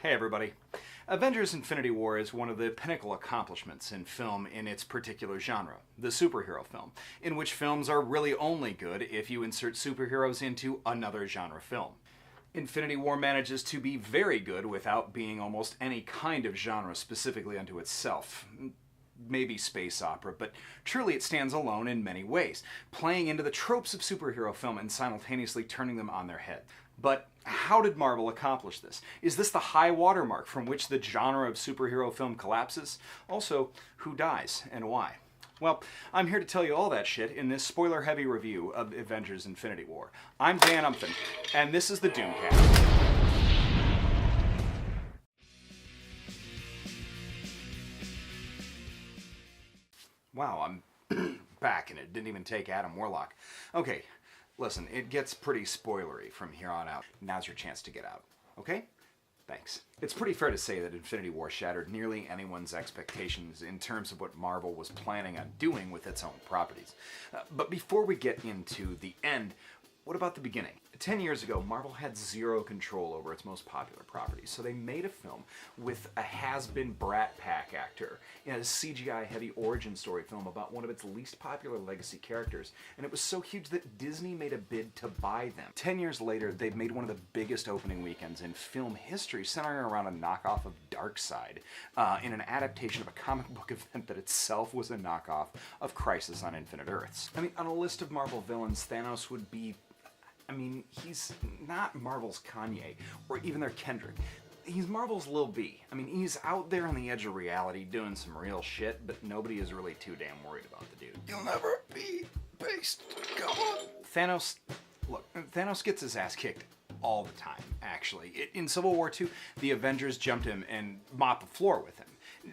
Hey everybody. Avengers Infinity War is one of the pinnacle accomplishments in film in its particular genre, the superhero film, in which films are really only good if you insert superheroes into another genre film. Infinity War manages to be very good without being almost any kind of genre specifically unto itself. Maybe space opera, but truly it stands alone in many ways, playing into the tropes of superhero film and simultaneously turning them on their head. But how did Marvel accomplish this? Is this the high watermark from which the genre of superhero film collapses? Also, who dies and why? Well, I'm here to tell you all that shit in this spoiler-heavy review of Avengers Infinity War. I'm Dan Umphin, and this is the Doomcast. Wow, I'm back, and it didn't even take Adam Warlock. Okay, listen, it gets pretty spoilery from here on out. Now's your chance to get out, okay? Thanks. It's pretty fair to say that Infinity War shattered nearly anyone's expectations in terms of what Marvel was planning on doing with its own properties. But before we get into the end, what about the beginning? 10 years ago, Marvel had zero control over its most popular properties, so they made a film with a has-been Brat Pack actor in a CGI-heavy origin story film about one of its least popular legacy characters, and it was so huge that Disney made a bid to buy them. 10 years later, they've made one of the biggest opening weekends in film history, centering around a knockoff of Darkseid, in an adaptation of a comic book event that itself was a knockoff of Crisis on Infinite Earths. I mean, on a list of Marvel villains, Thanos would be... he's not Marvel's Kanye, or even their Kendrick. He's Marvel's Lil B. He's out there on the edge of reality doing some real shit, but nobody is really too damn worried about the dude. You'll never be based, come on. Thanos gets his ass kicked all the time, actually. In Civil War II, the Avengers jumped him and mopped the floor with him.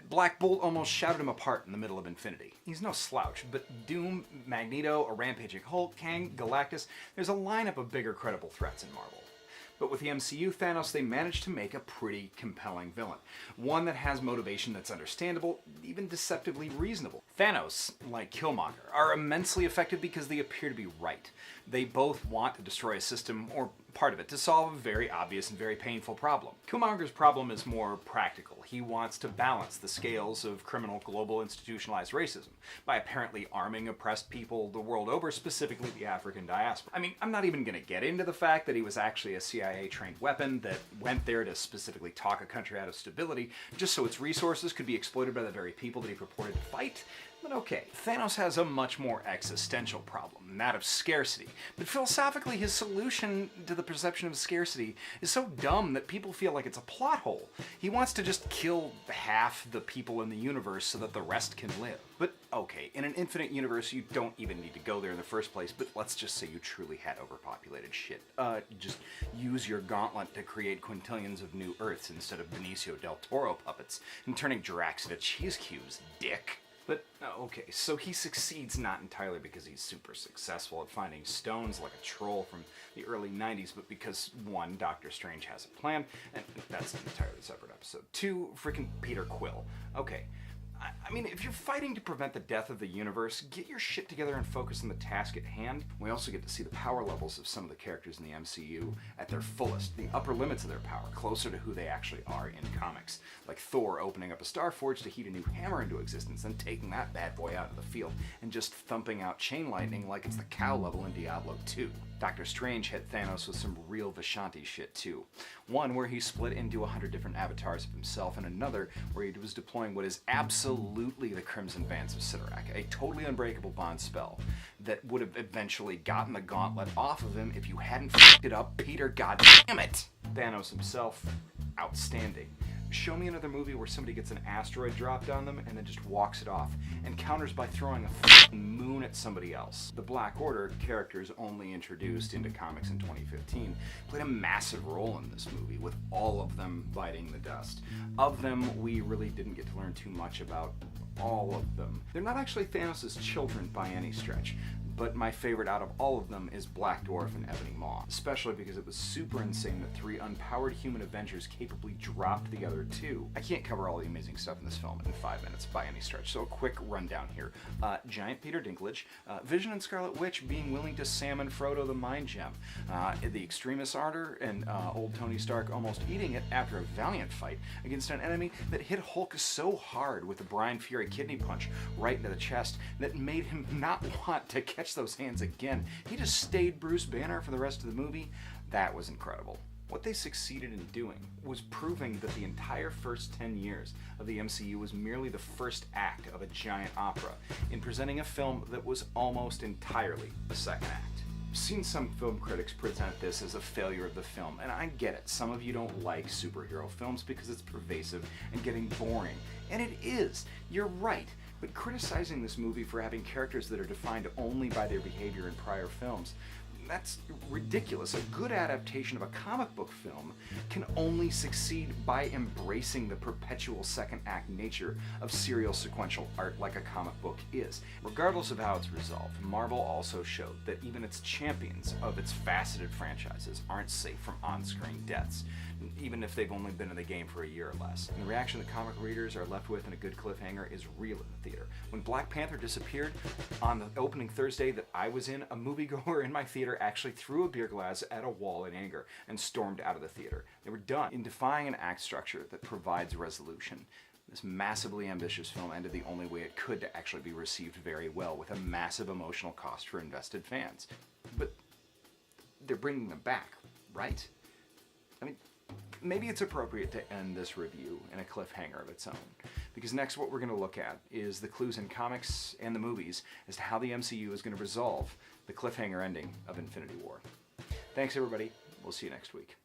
Black Bolt almost shouted him apart in the middle of Infinity. He's no slouch, but Doom, Magneto, a rampaging Hulk, Kang, Galactus, there's a lineup of bigger credible threats in Marvel. But with the MCU, Thanos, they managed to make a pretty compelling villain. One that has motivation that's understandable, even deceptively reasonable. Thanos, like Killmonger, are immensely effective because they appear to be right. They both want to destroy a system, or part of it, to solve a very obvious and very painful problem. Killmonger's problem is more practical. He wants to balance the scales of criminal global institutionalized racism by apparently arming oppressed people the world over, specifically the African diaspora. I'm not even going to get into the fact that he was actually a CIA-trained weapon that went there to specifically talk a country out of stability, just so its resources could be exploited by the very people that he purported to fight. But okay, Thanos has a much more existential problem, that of scarcity. But philosophically, his solution to the perception of scarcity is so dumb that people feel like it's a plot hole. He wants to just kill half the people in the universe so that the rest can live. But okay, in an infinite universe, you don't even need to go there in the first place, but let's just say you truly had overpopulated shit. Just use your gauntlet to create quintillions of new Earths instead of Benicio del Toro puppets and turning Drax into cheese cubes, dick. But, okay, so he succeeds not entirely because he's super successful at finding stones like a troll from the early 90s, but because, one, Doctor Strange has a plan, and that's an entirely separate episode. Two, freaking Peter Quill. Okay, if you're fighting to prevent the death of the universe, get your shit together and focus on the task at hand. We also get to see the power levels of some of the characters in the MCU at their fullest, the upper limits of their power, closer to who they actually are in comics. Like Thor opening up a Starforge to heat a new hammer into existence, and taking that bad boy out of the field, and just thumping out chain lightning like it's the cow level in Diablo 2. Doctor Strange hit Thanos with some real Vishanti shit too. One where he split into 100 different avatars of himself, and another where he was deploying what is absolutely the Crimson Vance of Sidorak, a totally unbreakable bond spell that would have eventually gotten the gauntlet off of him if you hadn't f***ed it up, Peter, goddammit! Thanos himself, outstanding. Show me another movie where somebody gets an asteroid dropped on them and then just walks it off, and counters by throwing a f***ing moon at somebody else. The Black Order, characters only introduced into comics in 2015, played a massive role in this movie, with all of them biting the dust. Of them, we really didn't get to learn too much about all of them. They're not actually Thanos' children by any stretch. but my favorite out of all of them is Black Dwarf and Ebony Maw, especially because it was super insane that 3 unpowered human Avengers capably dropped the other 2. I can't cover all the amazing stuff in this film in 5 minutes by any stretch, so a quick rundown here. Giant Peter Dinklage, Vision and Scarlet Witch being willing to salmon Frodo the Mind Gem, the Extremis Ardor and old Tony Stark almost eating it after a valiant fight against an enemy that hit Hulk so hard with the Brian Fury kidney punch right into the chest that made him not want to catch those hands again. He just stayed Bruce Banner for the rest of the movie. That was incredible. What they succeeded in doing was proving that the entire first 10 years of the MCU was merely the first act of a giant opera in presenting a film that was almost entirely the second act. I've seen some film critics present this as a failure of the film, and I get it. Some of you don't like superhero films because it's pervasive and getting boring, and it is. You're right. But criticizing this movie for having characters that are defined only by their behavior in prior films, that's ridiculous. A good adaptation of a comic book film can only succeed by embracing the perpetual second act nature of serial sequential art like a comic book is. Regardless of how it's resolved, Marvel also showed that even its champions of its faceted franchises aren't safe from on-screen deaths, even if they've only been in the game for a year or less. And the reaction the comic readers are left with in a good cliffhanger is real in the theater. When Black Panther disappeared on the opening Thursday that I was in, a moviegoer in my theater actually threw a beer glass at a wall in anger and stormed out of the theater. They were done. In defying an act structure that provides resolution, this massively ambitious film ended the only way it could to actually be received very well, with a massive emotional cost for invested fans. But they're bringing them back, right? I mean, maybe it's appropriate to end this review in a cliffhanger of its own, because next what we're going to look at is the clues in comics and the movies as to how the MCU is going to resolve the cliffhanger ending of Infinity War. Thanks everybody, we'll see you next week.